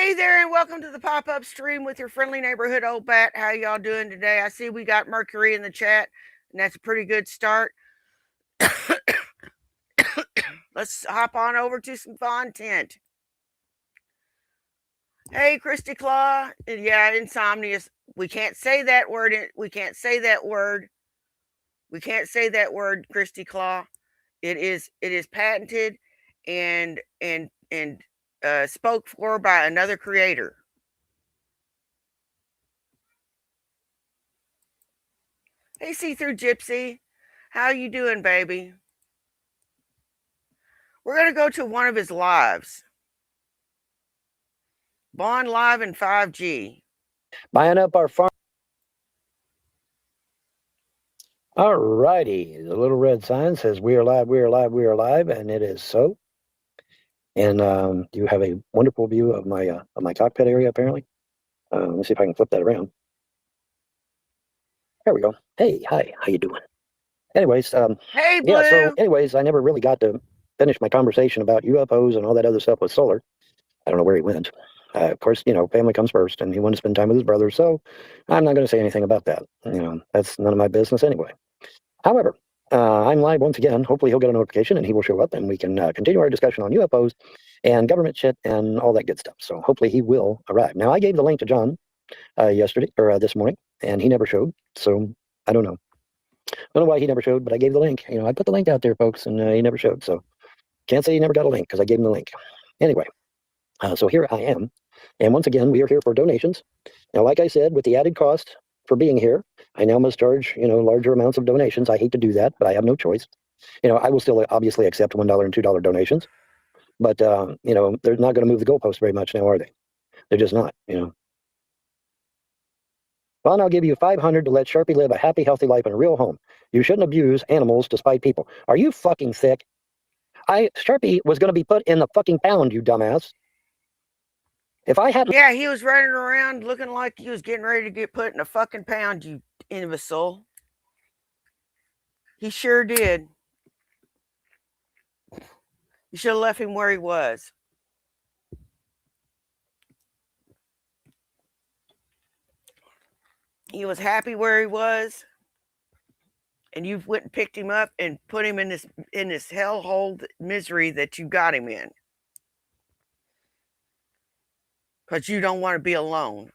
Hey there, and welcome to the pop-up stream with your friendly neighborhood old bat. How y'all doing today? I see we got Mercury in the chat, and that's a pretty good start. Let's hop on over to some content. Hey, Christy Claw. Yeah, insomnious. We can't say that word. We can't say that word. We can't say that word, Christy Claw. It is patented and spoke for by another creator. Hey, see-through gypsy. How you doing, baby? We're going to go to one of his lives. Bond Live in 5G. Buying up our farm. All righty. The little red sign says we are live, we are live, we are live, and it is so. And you have a wonderful view of my cockpit area, apparently. Let me see if I can flip that around. There we go. Hey, hi, how you doing? Anyways, Hey, Blue. yeah, so anyways, I never really got to finish my conversation about UFOs and all that other stuff with Solar. I don't know where he went. Of course, family comes first, and he wanted to spend time with his brother, so I'm not going to say anything about that. That's none of my business anyway. However, I'm live once again. Hopefully he'll get a notification and he will show up and we can continue our discussion on UFOs and government shit and all that good stuff. So hopefully he will arrive. Now, I gave the link to John yesterday or this morning and he never showed. So I don't know. I don't know why he never showed, but I gave the link. I put the link out there, folks, and he never showed. So can't say he never got a link because I gave him the link. Anyway, so here I am. And once again, we are here for donations. Now, like I said, with the added cost for being here, I now must charge, larger amounts of donations. I hate to do that, but I have no choice. I will still obviously accept $1 and $2 donations, but they're not going to move the goalpost very much now, are they? They're just not. Well, I'll give you 500 to let Sharpie live a happy, healthy life in a real home. You shouldn't abuse animals to spite people. Are you fucking sick? Sharpie was going to be put in the fucking pound, you dumbass. If I had... Yeah, he was running around looking like he was getting ready to get put in a fucking pound, you imbecile. He sure did. You should have left him where he was. He was happy where he was, and you went and picked him up and put him in this hellhole misery that you got him in. Because you don't want to be alone.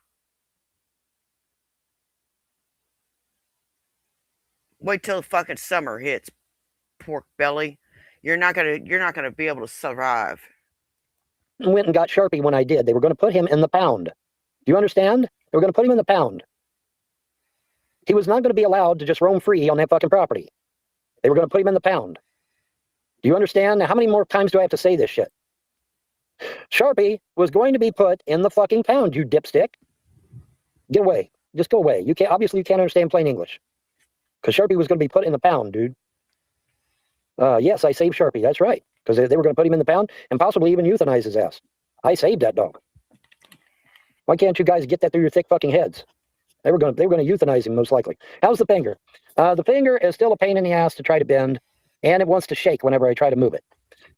Wait till the fucking summer hits, pork belly. You're not gonna be able to survive. Went and got Sharpie when I did. They were going to put him in the pound. Do you understand? They were going to put him in the pound. He was not going to be allowed to just roam free on that fucking property. They were going to put him in the pound. Do you understand? Now, how many more times do I have to say this shit? Sharpie was going to be put in the fucking pound, you dipstick. Get away. Just go away. Obviously you can't understand plain English. Because Sharpie was going to be put in the pound, dude. Yes, I saved Sharpie. That's right. Because they were going to put him in the pound and possibly even euthanize his ass. I saved that dog. Why can't you guys get that through your thick fucking heads? They were going to euthanize him, most likely. How's the finger? The finger is still a pain in the ass to try to bend, and it wants to shake whenever I try to move it.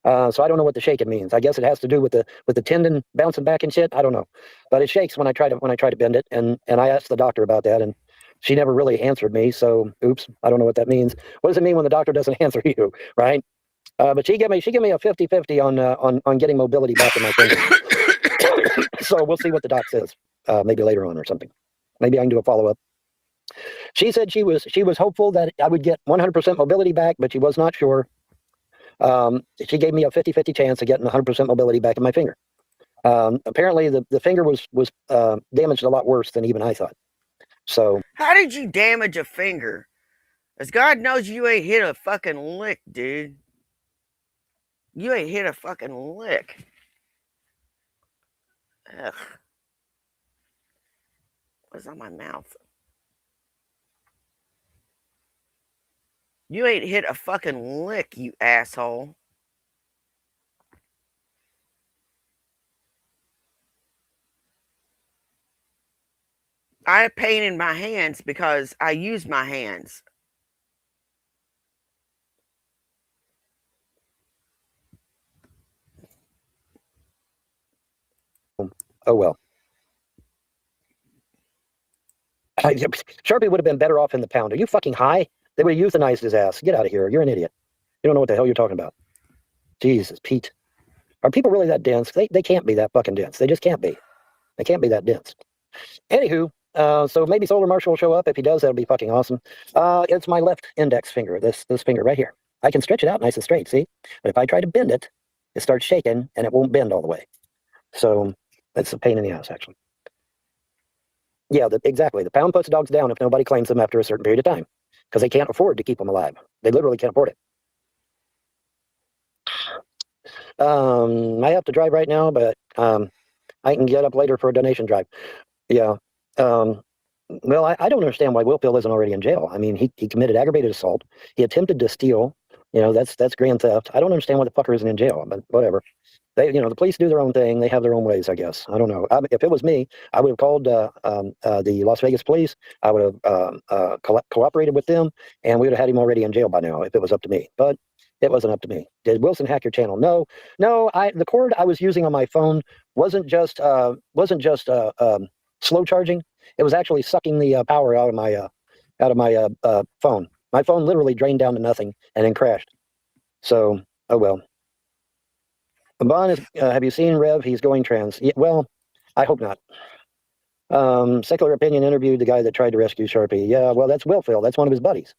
So I don't know what the shaking means. I guess it has to do with the tendon bouncing back and shit. I don't know, but it shakes when I try to bend it. And I asked the doctor about that, and she never really answered me. So oops, I don't know what that means. What does it mean when the doctor doesn't answer you, right? But she gave me a 50-50 on getting mobility back in my finger. So we'll see what the doc says. Maybe later on or something. Maybe I can do a follow-up. She said she was hopeful that I would get 100% mobility back, but she was not sure. She gave me a 50-50 chance of getting 100% mobility back in my finger. Apparently, the finger was damaged a lot worse than even I thought. So how did you damage a finger? As God knows, you ain't hit a fucking lick, dude. You ain't hit a fucking lick. Ugh. What's on my mouth? You ain't hit a fucking lick, you asshole. I have pain in my hands because I use my hands. oh well. Sharpie would have been better off in the pound. Are you fucking high? They would have euthanized his ass. Get out of here. You're an idiot. You don't know what the hell you're talking about. Jesus, Pete. Are people really that dense? They can't be that fucking dense. They just can't be. They can't be that dense. Anywho, so maybe Solar Marshal will show up. If he does, that'll be fucking awesome. It's my left index finger, this finger right here. I can stretch it out nice and straight, see? But if I try to bend it, it starts shaking and it won't bend all the way. So that's a pain in the ass, actually. Yeah, exactly. The pound puts dogs down if nobody claims them after a certain period of time because they can't afford to keep them alive. They literally can't afford it. I have to drive right now, but I can get up later for a donation drive. Yeah. Well, I don't understand why Will Pill isn't already in jail. I mean, he committed aggravated assault. He attempted to steal. You know, that's grand theft. I don't understand why the fucker isn't in jail, but whatever. They, you know, the police do their own thing. They have their own ways, I guess. I don't know. If it was me, I would have called the Las Vegas police. I would have cooperated with them, and we would have had him already in jail by now if it was up to me. But it wasn't up to me. Did Wilson hack your channel? No. The cord I was using on my phone wasn't just slow charging. It was actually sucking the power out of my phone. My phone literally drained down to nothing and then crashed. So, oh well. Bon is, have you seen Rev? He's going trans. Yeah, well, I hope not. Secular Opinion interviewed the guy that tried to rescue Sharpie. Yeah, well, that's Will Phil. That's one of his buddies.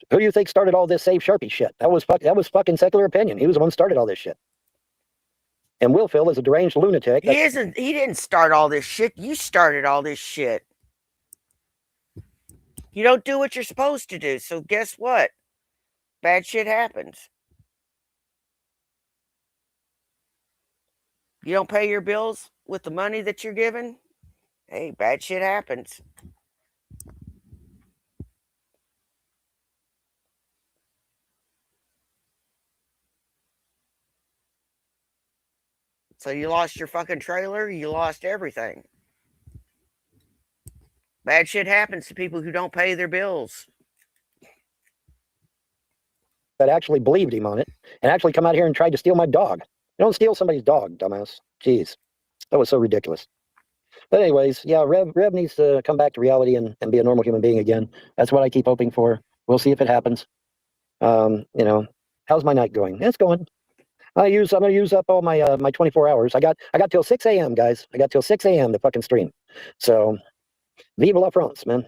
Who do you think started all this Save Sharpie shit? That was fucking Secular Opinion. He was the one who started all this shit. And Will Phil is a deranged lunatic. He isn't. He didn't start all this shit. You started all this shit. You don't do what you're supposed to do. So guess what? Bad shit happens. You don't pay your bills with the money that you're given. Hey, bad shit happens. So you lost your fucking trailer. You lost everything. Bad shit happens to people who don't pay their bills. That actually believed him on it and actually come out here and tried to steal my dog. You don't steal somebody's dog, dumbass. Jeez, that was so ridiculous. But anyways, yeah, Rev needs to come back to reality and be a normal human being again. That's what I keep hoping for. We'll see if it happens. You know, how's my night going? It's going. I'm gonna use up all my my 24 hours. I got till 6 a.m. guys. I got till 6 a.m. to fucking stream. So vive la France, man.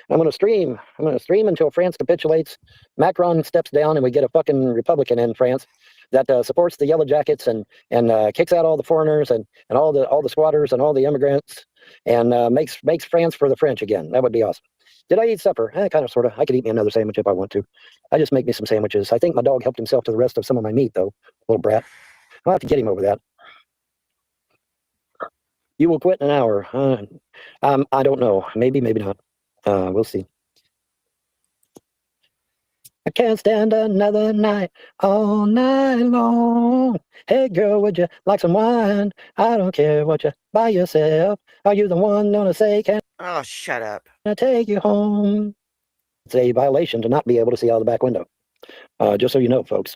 I'm gonna stream until France capitulates, Macron steps down, and we get a fucking Republican in France that supports the Yellow Jackets and kicks out all the foreigners and all the squatters and all the immigrants and makes France for the French again. That would be awesome. Did I eat supper? Kind of, sort of. I could eat me another sandwich if I want to. I just make me some sandwiches. I think my dog helped himself to the rest of some of my meat, though. Little brat. I'll have to get him over that. You will quit in an hour. I don't know. Maybe, maybe not. We'll see. I can't stand another night all night long. Hey girl, would you like some wine? I don't care what you buy yourself. Are you the one gonna say, can Oh, shut up. I take you home? It's a violation to not be able to see out of the back window. Just so you know, folks.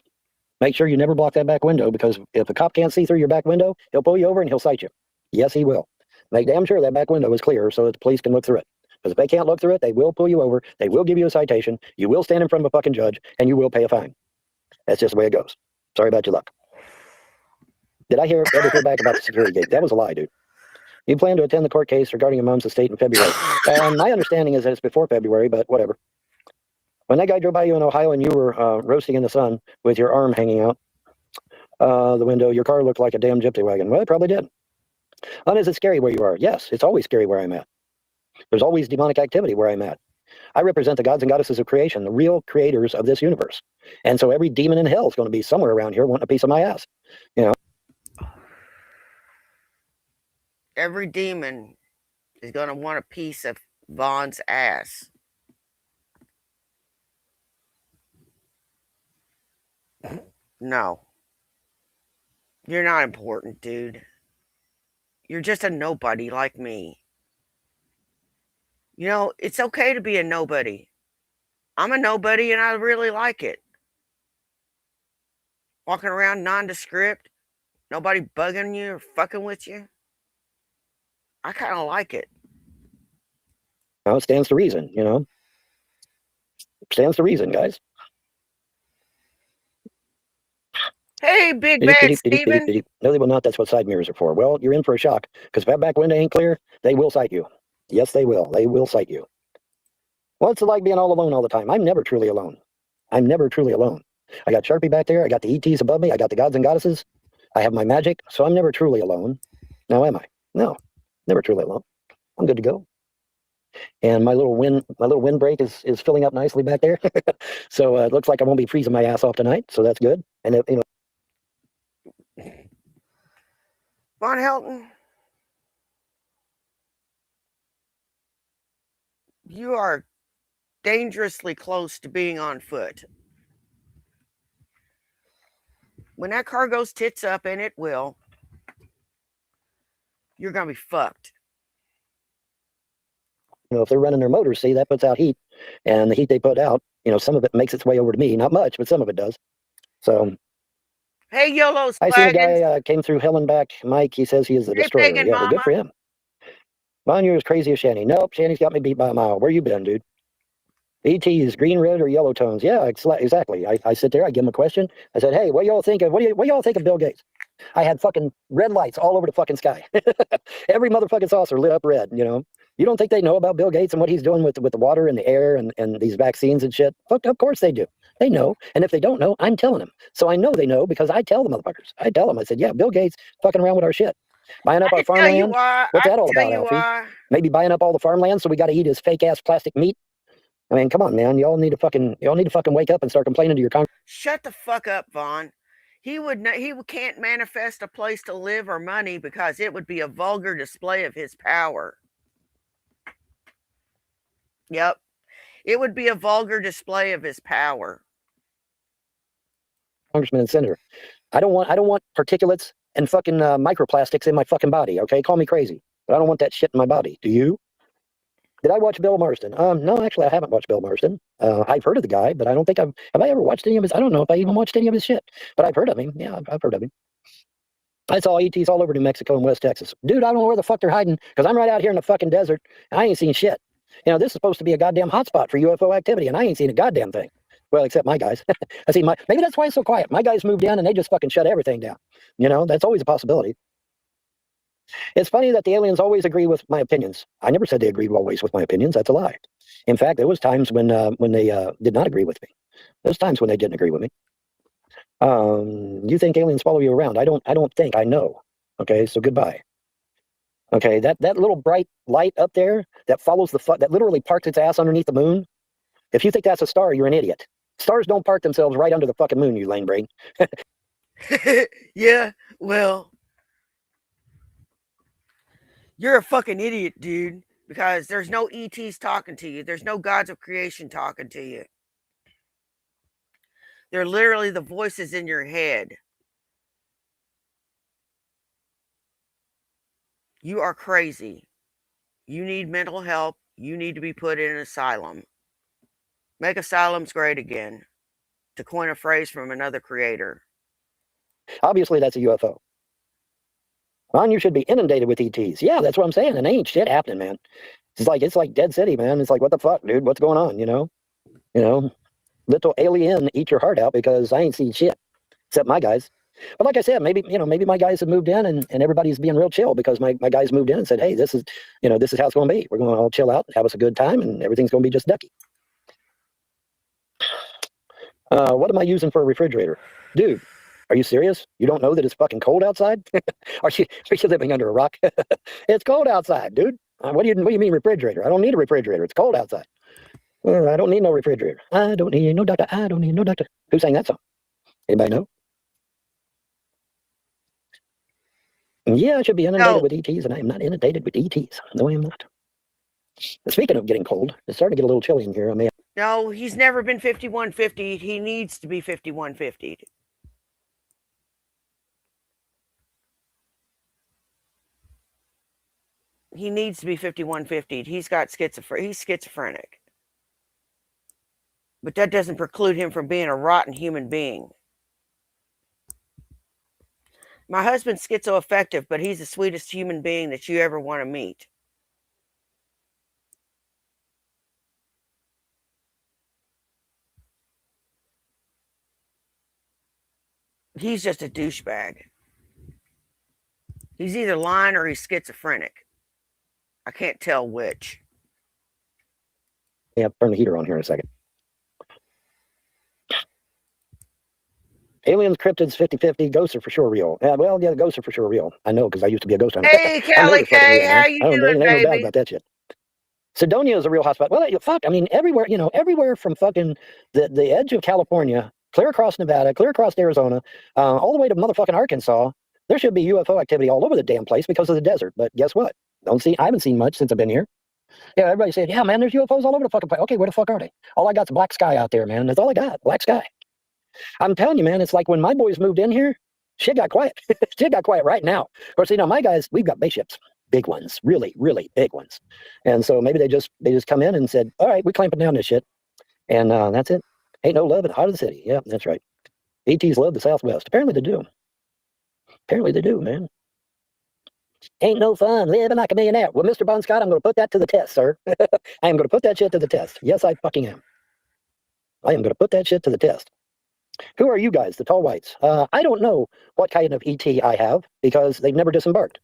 Make sure you never block that back window, because if a cop can't see through your back window, he'll pull you over and he'll cite you. Yes, he will. Make damn sure that back window is clear so that the police can look through it. Because if they can't look through it, they will pull you over. They will give you a citation. You will stand in front of a fucking judge, and you will pay a fine. That's just the way it goes. Sorry about your luck. Did I ever hear back about the security gate? That was a lie, dude. You plan to attend the court case regarding your mom's estate in February. My understanding is that it's before February, but whatever. When that guy drove by you in Ohio and you were roasting in the sun with your arm hanging out the window, your car looked like a damn gypsy wagon. Well, it probably did. Is it scary where you are? Yes, it's always scary where I'm at. There's always demonic activity where I'm at. I represent the gods and goddesses of creation, the real creators of this universe. And so every demon in hell is going to be somewhere around here wanting a piece of my ass. You know? Every demon is going to want a piece of Vaughn's ass. No. You're not important, dude. You're just a nobody like me. You know, it's okay to be a nobody. I'm a nobody and I really like it. Walking around nondescript, nobody bugging you or fucking with you. I kind of like it. Now it stands to reason, you know. Stands to reason, guys. Hey, Big Bad Steven. No, they will not. That's what side mirrors are for. Well, you're in for a shock because if that back window ain't clear, they will sight you. Yes, they will. They will sight you. What's it like being all alone all the time? I'm never truly alone. I'm never truly alone. I got Sharpie back there. I got the ETs above me. I got the gods and goddesses. I have my magic. So I'm never truly alone. Now am I? No, never truly alone. I'm good to go. And my little windbreak is filling up nicely back there. So it looks like I won't be freezing my ass off tonight. So that's good. And you know, Von Helton, you are dangerously close to being on foot. When that car goes tits up, and it will, you're going to be fucked. You know, if they're running their motors, see, that puts out heat. And the heat they put out, you know, some of it makes its way over to me. Not much, but some of it does. So... Hey, YOLO I see a guy came through hell and back. Mike, he says he is the destroyer. Pagan Yeah, well, good Mama. for him. Mine, you're as crazy as Shanny. Nope, Shanny's got me beat by a mile. Where you been, dude? ETs, green, red, or yellow tones? Yeah, exactly. I sit there, I give him a question. I said, hey, what y'all think of y'all think of Bill Gates? I had fucking red lights all over the fucking sky. Every motherfucking saucer lit up red, you know. You don't think they know about Bill Gates and what he's doing with the water and the air and these vaccines and shit? Fuck, of course they do. They know. And if they don't know, I'm telling them. So I know they know because I tell the motherfuckers. I tell them. I said, yeah, Bill Gates fucking around with our shit. Buying up our farmland. What's that all about, Alfie? Maybe buying up all the farmland so we got to eat his fake ass plastic meat. I mean, come on, man. Y'all need to fucking wake up and start complaining to your Congress. Shut the fuck up, Vaughn. He can't manifest a place to live or money because it would be a vulgar display of his power. Yep. It would be a vulgar display of his power. Congressman and senator. I don't want particulates and fucking microplastics in my fucking body, okay? Call me crazy, but I don't want that shit in my body. Do you? Did I watch Bill Marston? No, actually, I haven't watched Bill Marston. I've heard of the guy, but I don't think have I ever watched any of his? I don't know if I even watched any of his shit, but I've heard of him. Yeah, I've heard of him. I saw ETs all over New Mexico and West Texas. Dude, I don't know where the fuck they're hiding because I'm right out here in the fucking desert and I ain't seen shit. You know, this is supposed to be a goddamn hotspot for UFO activity and I ain't seen a goddamn thing. Well, except my guys. I see maybe that's why it's so quiet. My guys moved in and they just fucking shut everything down. You know, that's always a possibility. It's funny that the aliens always agree with my opinions. I never said they agreed always with my opinions. That's a lie. In fact, there was times when they did not agree with me. There's times when they didn't agree with me. You think aliens follow you around? I don't think. I know. Okay, so goodbye. Okay, that little bright light up there that follows that literally parks its ass underneath the moon. If you think that's a star, you're an idiot. Stars don't park themselves right under the fucking moon, you lame brain. Yeah, well, you're a fucking idiot, dude, because there's no ETs talking to you. There's no gods of creation talking to you. They're literally the voices in your head. You are crazy. You need mental help. You need to be put in an asylum. Make asylums great again, to coin a phrase from another creator. Obviously, that's a UFO. Man, you should be inundated with ETs. Yeah, that's what I'm saying. And ain't shit happening, man. It's like Dead City, man. It's like, what the fuck, dude? What's going on? You know, little alien, eat your heart out because I ain't seen shit except my guys. But like I said, maybe my guys have moved in and everybody's being real chill because my guys moved in and said, hey, this is how it's going to be. We're going to all chill out, have us a good time, and everything's going to be just ducky. What am I using for a refrigerator? Dude, are you serious? You don't know that it's fucking cold outside? Are you living under a rock? It's cold outside, dude. What do you mean refrigerator? I don't need a refrigerator. It's cold outside. I don't need no refrigerator. I don't need no doctor. I don't need no doctor. Who sang that song? Anybody know? Yeah, I should be inundated with ETs, and I am not inundated with ETs. No, I am not. Speaking of getting cold, it's starting to get a little chilly in here. No, he's never been 5150. He needs to be 5150. He needs to be 5150. He's schizophrenic. But that doesn't preclude him from being a rotten human being. My husband's schizoaffective, but he's the sweetest human being that you ever want to meet. He's just a douchebag. He's either lying or he's schizophrenic. I can't tell which. Yeah, turn the heater on here in a second. Aliens, cryptids, 50-50. Ghosts are for sure real. Well, yeah, the ghosts are for sure real. I know because I used to be a ghost hunter. Hey, Kelly K, how you doing, ain't no doubt baby? about that shit. Cydonia is a real hotspot. Well, fuck. I mean, everywhere, everywhere from fucking the edge of California, clear across Nevada, clear across Arizona, all the way to motherfucking Arkansas. There should be UFO activity all over the damn place because of the desert. But guess what? I haven't seen much since I've been here. Yeah, everybody said, yeah, man, there's UFOs all over the fucking place. Okay, where the fuck are they? All I got's black sky out there, man. That's all I got, black sky. I'm telling you, man, it's like when my boys moved in here, shit got quiet. Shit got quiet right now. Of course, my guys, we've got spaceships, big ones, really, really big ones. And so maybe they just come in and said, all right, we're clamping down this shit. And that's it. Ain't no love in the heart of the city. Yeah, that's right. ETs love the Southwest. Apparently they do. Apparently they do, man. Ain't no fun living like a millionaire. Well, Mr. Bon Scott, I'm going to put that to the test, sir. I am going to put that shit to the test. Yes, I fucking am. I am going to put that shit to the test. Who are you guys, the tall whites? I don't know what kind of ET I have because they've never disembarked.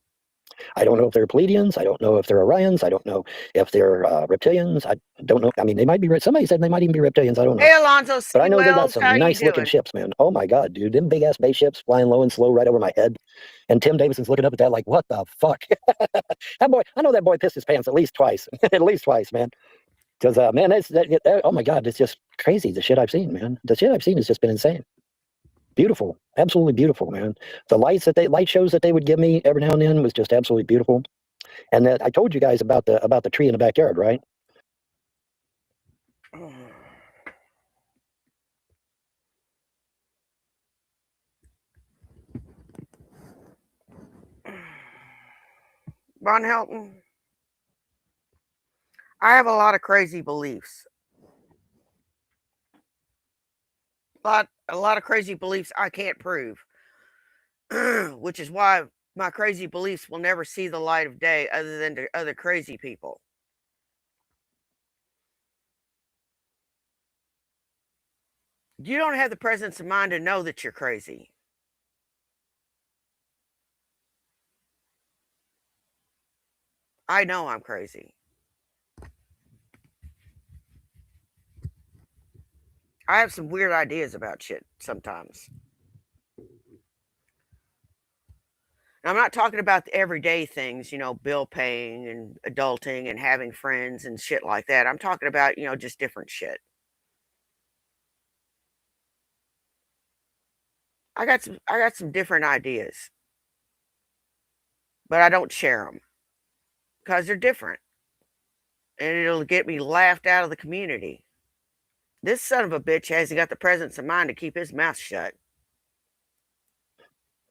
I don't know if they're Pleiadians. I don't know if they're Orions. I don't know if they're reptilians. I don't know. I mean, they might be. Somebody said they might even be reptilians. I don't know. Hey, Alonzo C. But I know they got Wells, some how nice you looking doing? ships, man. Oh my God, dude. Them big ass spaceships flying low and slow right over my head. And Tim Davidson's looking up at that like, what the fuck? That boy, I know that boy pissed his pants at least twice. At least twice, man. Because, man, oh my God, it's just crazy, the shit I've seen, man. The shit I've seen has just been insane. Beautiful. Absolutely beautiful, man. The light shows that they would give me every now and then was just absolutely beautiful. And that I told you guys about the tree in the backyard, right? Von Helton, I have a lot of crazy beliefs. A lot of crazy beliefs I can't prove, which is why my crazy beliefs will never see the light of day other than to other crazy people. You don't have the presence of mind to know that you're crazy. I know I'm crazy. I have some weird ideas about shit sometimes. I'm not talking about the everyday things, bill paying and adulting and having friends and shit like that. I'm talking about, just different shit. I got some different ideas, but I don't share them because they're different, and it'll get me laughed out of the community. This son of a bitch hasn't got the presence of mind to keep his mouth shut.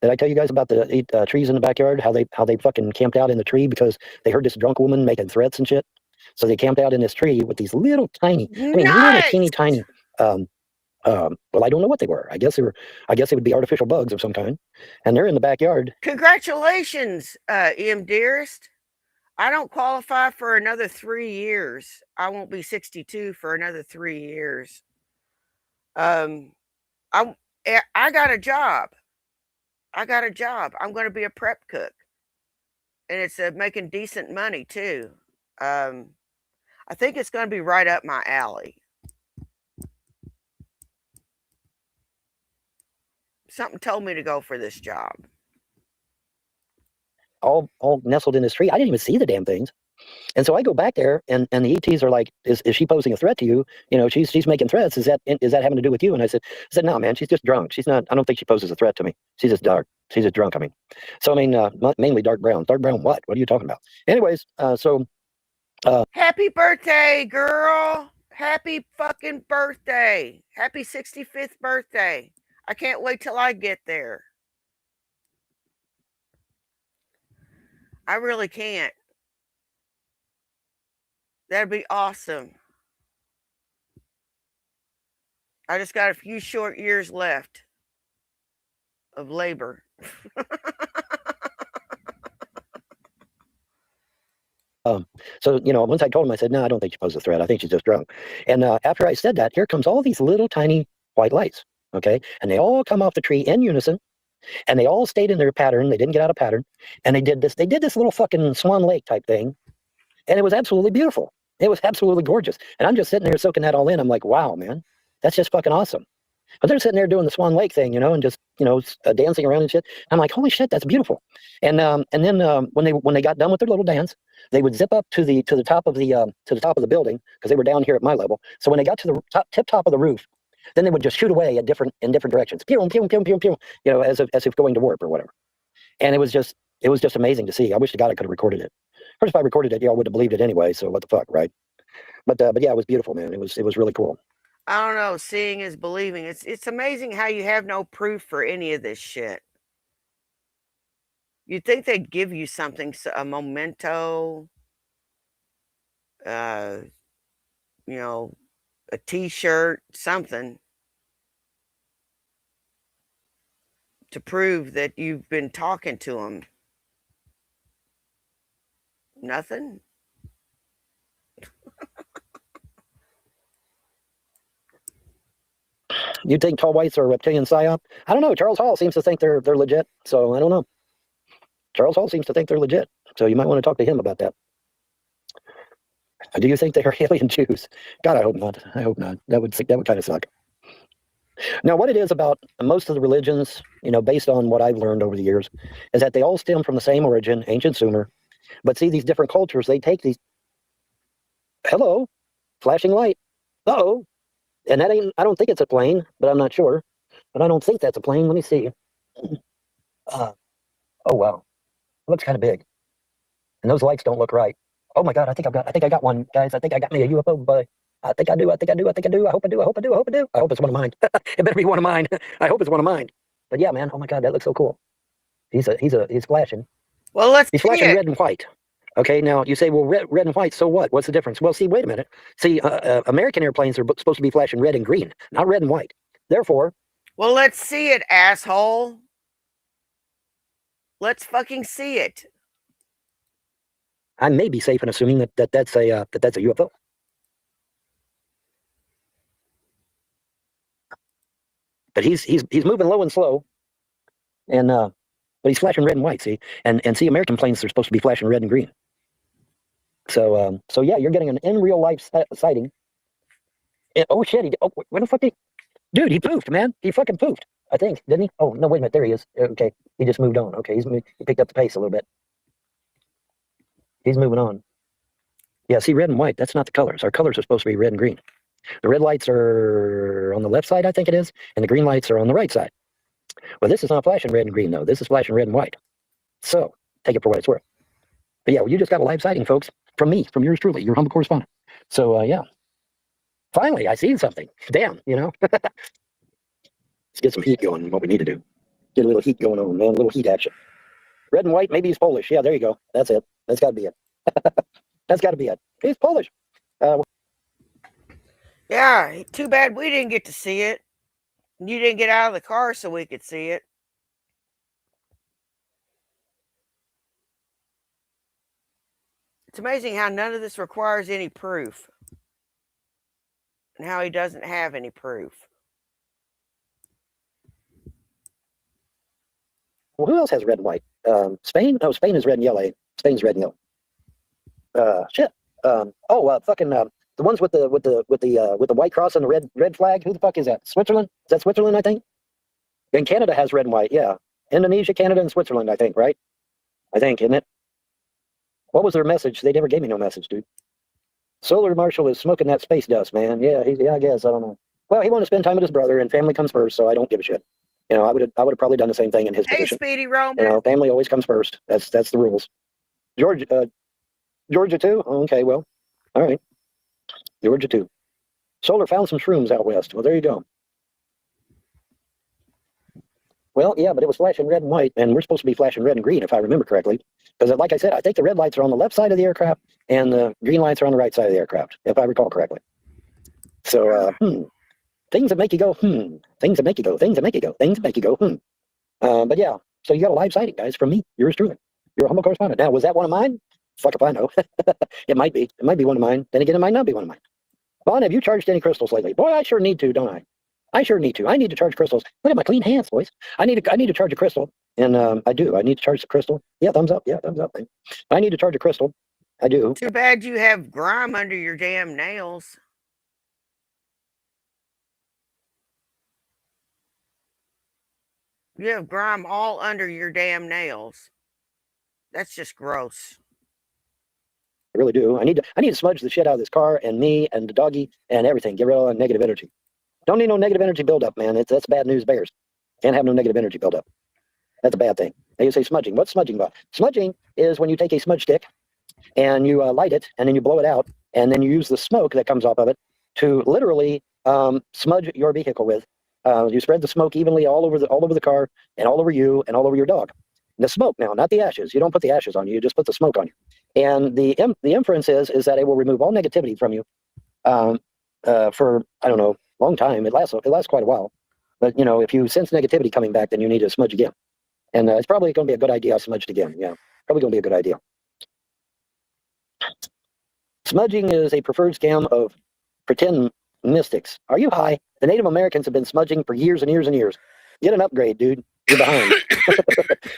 Did I tell you guys about the trees in the backyard? How they fucking camped out in the tree because they heard this drunk woman making threats and shit. So they camped out in this tree with these little tiny, little teeny tiny. Well, I don't know what they were. I guess they would be artificial bugs of some kind, and they're in the backyard. Congratulations, M. Dearest. I don't qualify for another 3 years. I won't be 62 for another 3 years. I got a job. I'm going to be a prep cook, and it's making decent money too. I think it's going to be right up my alley. Something told me to go for this job. All nestled in this tree. I didn't even see the damn things. And so I go back there, and the ETs are like, "Is she posing a threat to you? She's making threats. Is that having to do with you?" And I said, "No, man. She's just drunk. She's not. I don't think she poses a threat to me. She's just dark. She's just drunk. I mean, so I mean, mainly dark brown. Dark brown. What? What are you talking about? Anyways, happy birthday, girl! Happy fucking birthday! Happy 65th birthday! I can't wait till I get there. I really can't. That'd be awesome. I just got a few short years left. of labor. So, once I told him, I said, no, I don't think she posed a threat. I think she's just drunk. And after I said that, here comes all these little tiny white lights. Okay. And they all come off the tree in unison. And they all stayed in their pattern. They didn't get out of pattern. And they did this little fucking Swan Lake type thing. And it was absolutely beautiful. It was absolutely gorgeous. And I'm just sitting there soaking that all in. I'm like, wow, man, that's just fucking awesome. But they're sitting there doing the Swan Lake thing, and just, dancing around and shit. I'm like, holy shit, that's beautiful. And then when they got done with their little dance, they would zip up to the top of the building, because they were down here at my level. So when they got to the top of the roof, then they would just shoot away in different directions, pew, pew, pew, pew, pew, as if going to warp or whatever. And it was just amazing to see. I wish to God I could have recorded it. Of course, if I recorded it, y'all would have believed it anyway. So what the fuck, right? But yeah, it was beautiful, man. It was really cool. I don't know. Seeing is believing. It's amazing how you have no proof for any of this shit. You'd think they'd give you something, a memento, a T-shirt, something to prove that you've been talking to them. Nothing. You think tall whites are a reptilian psyop? I don't know. Charles Hall seems to think they're legit, so I don't know. Charles Hall seems to think they're legit, so you might want to talk to him about that. Do you think they are alien Jews? God, I hope not. I hope not. That would kind of suck. Now, what it is about most of the religions, based on what I've learned over the years, is that they all stem from the same origin, ancient Sumer. But see, these different cultures, they take these. Hello, flashing light. Uh-oh. And that ain't, I don't think it's a plane, but I'm not sure. But I don't think that's a plane. Let me see. Oh, wow. It looks kind of big. And those lights don't look right. Oh my God, I think I got one, guys. I think I got me a UFO, but I think I do. I hope I do. I hope it's one of mine. It better be one of mine. I hope it's one of mine. But yeah, man. Oh my God, that looks so cool. He's flashing. Well, he's flashing red and white. Okay, now you say, well, red and white, so what? What's the difference? Well, see, wait a minute. See, American airplanes are supposed to be flashing red and green, not red and white. Therefore... Well, let's see it, asshole. Let's fucking see it. I may be safe in assuming that's a UFO. But he's moving low and slow, and but he's flashing red and white. See, and see, American planes are supposed to be flashing red and green. So yeah, you're getting an in real life sighting. And, oh shit! Where the fuck dude? He poofed, man. He fucking poofed. I think, didn't he? Oh no, wait a minute. There he is. Okay, he just moved on. Okay, he picked up the pace a little bit. He's moving on. Yeah, see, red and white. That's not the colors. Our colors are supposed to be red and green. The red lights are on the left side, I think it is, and the green lights are on the right side. Well, this is not flashing red and green, though. This is flashing red and white. So take it for what it's worth. But yeah, well, you just got a live sighting, folks, from me, from yours truly, your humble correspondent. So yeah, finally, I seen something. Damn, Let's get some heat going. What we need to do, get a little heat going on, man. A little heat action. Red and white. Maybe he's Polish. Yeah, there you go. That's it. That's got to be it. That's got to be it. He's Polish. Yeah, too bad we didn't get to see it. You didn't get out of the car so we could see it. It's amazing how none of this requires any proof. And how he doesn't have any proof. Well, who else has red and white? Spain? No, Spain is red and yellow. Spain's red and yellow. Shit. The ones with the white cross and the red flag. Who the fuck is that? Switzerland? Is that Switzerland? I think. And Canada has red and white. Yeah, Indonesia, Canada, and Switzerland. I think, right? I think, isn't it? What was their message? They never gave me no message, dude. Solar Marshall is smoking that space dust, man. Yeah, I guess, I don't know. Well, he wanted to spend time with his brother, and family comes first, so I don't give a shit. I would have probably done the same thing in his position. Hey, Speedy Roman. Family always comes first. That's the rules. Georgia too? Okay, well, all right. Georgia too. Solar found some shrooms out west. Well, there you go. Well, yeah, but it was flashing red and white, and we're supposed to be flashing red and green, if I remember correctly. Because, like I said, I think the red lights are on the left side of the aircraft, and the green lights are on the right side of the aircraft, if I recall correctly. So, things that make you go, things that make you go, things that make you go, things that make you go, But yeah, so you got a live sighting, guys, from me, yours truly. You're a humble correspondent. Now, was that one of mine? Fuck if I know. It might be. It might be one of mine. Then again, it might not be one of mine. Vaughn, have you charged any crystals lately? Boy, I sure need to, don't I? I sure need to. I need to charge crystals. Look at my clean hands, boys. I need to charge a crystal, and I do. I need to charge the crystal. Yeah, thumbs up. Yeah, thumbs up. Man. I need to charge a crystal. I do. Too bad you have grime under your damn nails. You have grime all under your damn nails. That's just gross. I really do. I need to smudge the shit out of this car and me and the doggy and everything. Get rid of all that negative energy. Don't need no negative energy buildup, man. That's bad news bears. Can't have no negative energy buildup. That's a bad thing. Now you say smudging. What's smudging about? Smudging is when you take a smudge stick and you light it and then you blow it out and then you use the smoke that comes off of it to literally smudge your vehicle with. You spread the smoke evenly all over the car and all over you and all over your dog. The smoke now, not the ashes. You don't put the ashes on you. You just put the smoke on you. And the inference is that it will remove all negativity from you for, I don't know, a long time. It lasts quite a while. But, you know, if you sense negativity coming back, then you need to smudge again. And it's probably going to be a good idea I smudged again. Yeah, probably going to be a good idea. Smudging is a preferred scam of pretend mystics. Are you high? The Native Americans have been smudging for years and years and years. Get an upgrade, dude. You're behind.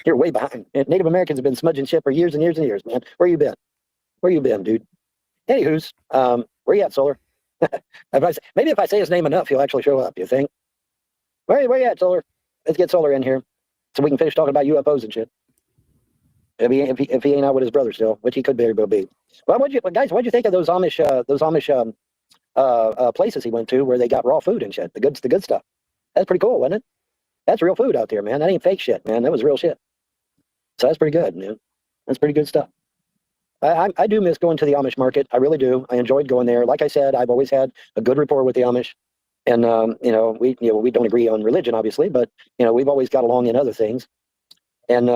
You're way behind. Native Americans have been smudging shit for years and years and years, man. Where you been? Where you been, dude? Anywho's, where you at, Solar? Maybe if I say his name enough, he'll actually show up, you think? Where you at, Solar? Let's get Solar in here so we can finish talking about UFOs and shit. If he ain't out with his brother still, which he could very well be. Well, guys, what'd you think of those Amish places he went to where they got raw food and shit? The good stuff. That's pretty cool, wasn't it? That's real food out there, man. That ain't fake shit, man. That was real shit. So that's pretty good, man. That's pretty good stuff. I do miss going to the Amish market. I really do. I enjoyed going there. Like I said, I've always had a good rapport with the Amish. And we don't agree on religion, obviously, but we've always got along in other things. And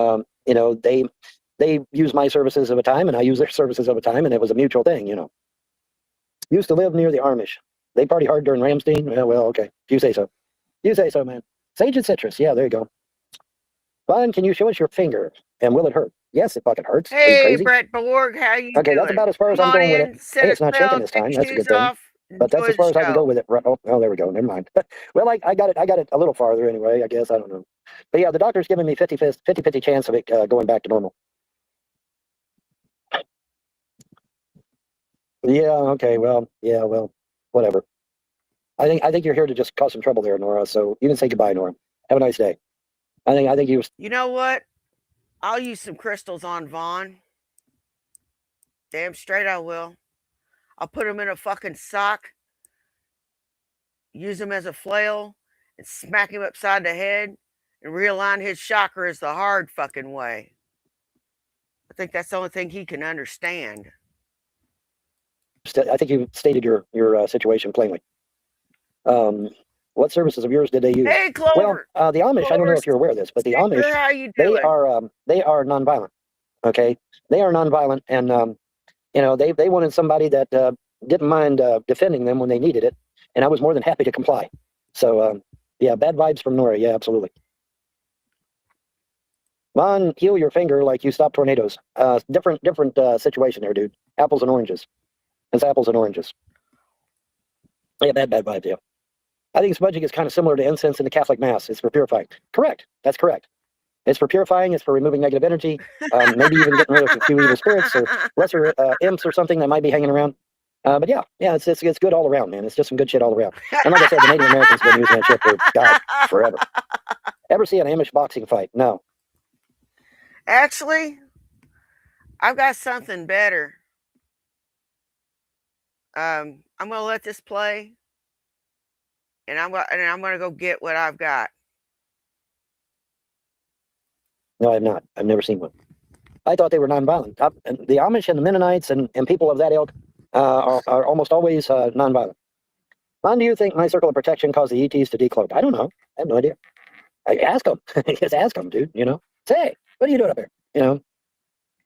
they use my services of a time, and I use their services of a time, and it was a mutual thing. Used to live near the Amish. They party hard during Ramstein. Well, okay. If you say so. You say so, man. Sage and citrus. Yeah, there you go. Vaughn, can you show us your finger? And will it hurt? Yes, it fucking hurts. Hey, Brett Borg, how you doing? Okay, that's about as far as I'm going with it. Hey, it's not shaking this time. That's a good thing. But that's as far as I can go with it. Oh, there we go. Never mind. Well, I got it a little farther anyway, I guess. I don't know. But yeah, the doctor's giving me 50-50 chance of it going back to normal. Yeah, okay, well, whatever. I think you're here to just cause some trouble there, Nora, so you can say goodbye, Nora. Have a nice day. I think you... You know what? I'll use some crystals on Vaughn. Damn straight I will. I'll put him in a fucking sock, use him as a flail, and smack him upside the head, and realign his chakras the hard fucking way. I think that's the only thing he can understand. I think you stated your situation plainly. What services of yours did they use? Hey, Clover. Well, the Amish, I don't know if you're aware of this, but the Amish, they are nonviolent. Okay, they are nonviolent, and they wanted somebody that didn't mind defending them when they needed it, and I was more than happy to comply. So yeah, bad vibes from Nora. Yeah, absolutely. Vaughn, heal your finger like you stop tornadoes. Different situation there, dude. Apples and oranges. It's apples and oranges. Yeah, bad vibes. Yeah. I think smudging is kind of similar to incense in the Catholic Mass. It's for purifying. Correct. That's correct. It's for purifying. It's for removing negative energy. Maybe even getting rid of a few evil spirits or lesser imps or something that might be hanging around. But yeah, it's good all around, man. It's just some good shit all around. And like I said, the Native Americans have been using that shit for forever. Ever see an Amish boxing fight? No. Actually, I've got something better. I'm gonna let this play, and I'm gonna go get what I've got. No, I have not. I've never seen one. I thought they were nonviolent. The Amish and the Mennonites and people of that ilk are almost always nonviolent. Vaughn, do you think my circle of protection caused the ETs to decloak? I don't know. I have no idea. Ask them. Just ask them, dude. Say, what are you doing up here?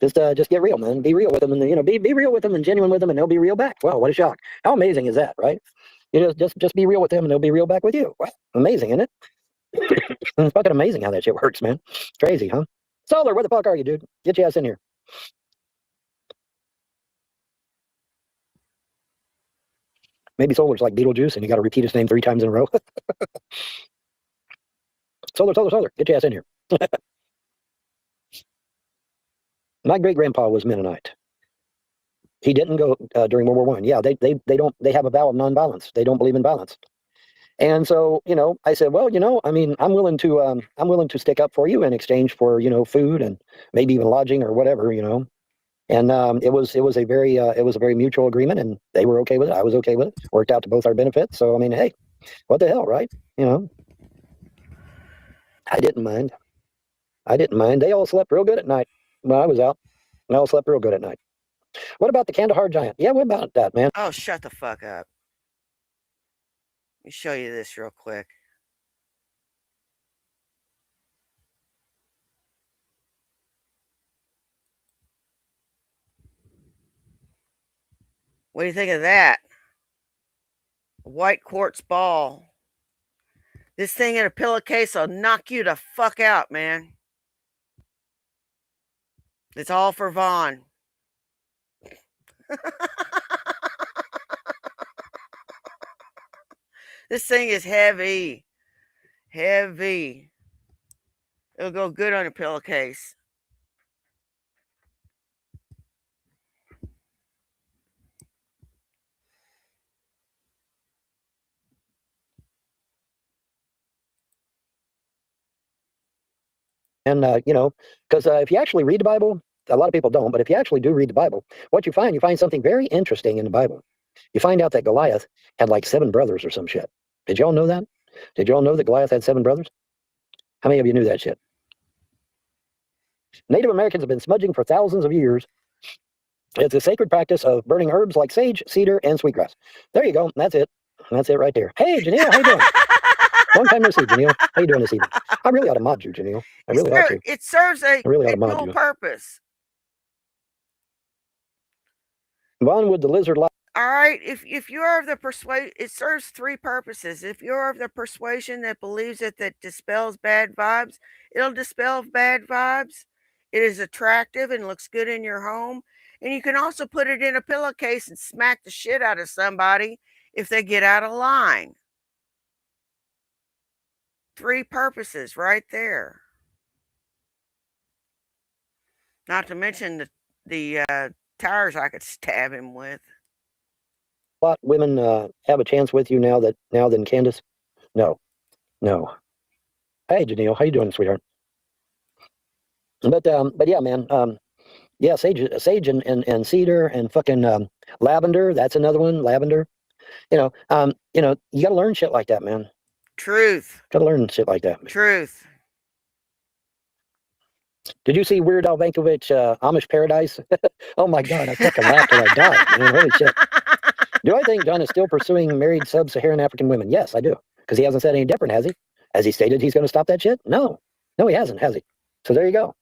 Just get real, man. Be real with them, and be real with them and genuine with them, and they'll be real back. Wow, what a shock! How amazing is that, right? Just be real with them, and they'll be real back with you. Wow, amazing, isn't it? It's fucking amazing how that shit works, man. Crazy, huh? Solar, where the fuck are you, dude? Get your ass in here. Maybe Solar's like Beetlejuice and you got to repeat his name 3 times in a row. Solar, get your ass in here. My great grandpa was Mennonite. He didn't go during World War I. Yeah, they have a vow of nonviolence. They don't believe in violence. And so, I said, well, I mean, I'm willing to stick up for you in exchange for, food and maybe even lodging or whatever, And it was a very mutual agreement, and they were okay with it. I was okay with it. Worked out to both our benefits. So I mean, hey, what the hell, right? I didn't mind. They all slept real good at night when I was out. They all slept real good at night. What about the Kandahar Giant? Yeah, what about that, man? Oh, shut the fuck up. Let me show you this real quick. What do you think of that? A white quartz ball. This thing in a pillowcase will knock you the fuck out, man. It's all for Vaughn. This thing is heavy. Heavy. It'll go good on a pillowcase. And because if you actually read the Bible, a lot of people don't, but if you actually do read the Bible, what you find something very interesting in the Bible. You find out that Goliath had like 7 brothers or some shit. Did y'all know that? Did y'all know that Goliath had 7 brothers? How many of you knew that shit? Native Americans have been smudging for thousands of years. It's a sacred practice of burning herbs like sage, cedar, and sweetgrass. There you go. That's it. That's it right there. Hey, Janelle, how you doing? Long time no see, Janelle. How you doing this evening? I really ought to mod you, Janelle. I really ought to. It serves a really dual purpose. Vaughn, would the lizard lie? All right, if you're of the persuasion, it serves 3 purposes. If you're of the persuasion that believes it, that dispels bad vibes, it'll dispel bad vibes. It is attractive and looks good in your home. And you can also put it in a pillowcase and smack the shit out of somebody if they get out of line. 3 purposes right there. Not to mention the tires I could stab him with. A lot women have a chance with you now than Candace? No. Hey, Janelle, how you doing, sweetheart? But yeah, man. Yeah, sage and cedar and fucking lavender. That's another one. Lavender. You got to learn shit like that, man. Truth. Got to learn shit like that. Truth. Did you see Weird Al Yankovic, Amish Paradise? Oh my God, I fucking laughed till I died. Man, holy shit. Do I think John is still pursuing married sub-Saharan African women? Yes, I do. Because he hasn't said any different, has he? Has he stated he's going to stop that shit? No, he hasn't, has he? So there you go.